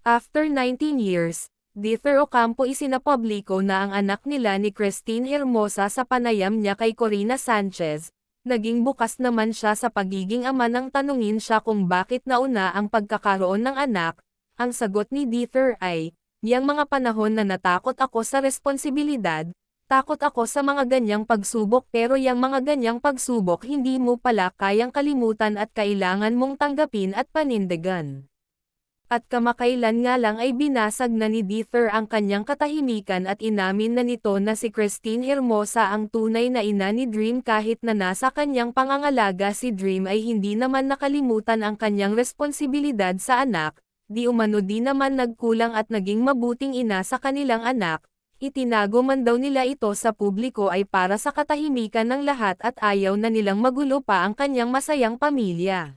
After 19 years, Dieter Ocampo isinapubliko na ang anak nila ni Christine Hermosa sa panayam niya kay Corina Sanchez. Naging bukas naman siya sa pagiging ama nang tanungin siya kung bakit nauna ang pagkakaroon ng anak. Ang sagot ni Dieter ay, "Yang mga panahon na natakot ako sa responsibilidad, takot ako sa mga ganyang pagsubok pero yang mga ganyang pagsubok hindi mo pala kayang kalimutan at kailangan mong tanggapin at panindigan." At kamakailan nga lang ay binasag na ni Dieter ang kanyang katahimikan at inamin na nito na si Christine Hermosa ang tunay na ina ni Dream kahit na nasa kanyang pangangalaga si Dream ay hindi naman nakalimutan ang kanyang responsibilidad sa anak, di umano di naman nagkulang at naging mabuting ina sa kanilang anak, itinago man daw nila ito sa publiko ay para sa katahimikan ng lahat at ayaw na nilang magulo pa ang kanyang masayang pamilya.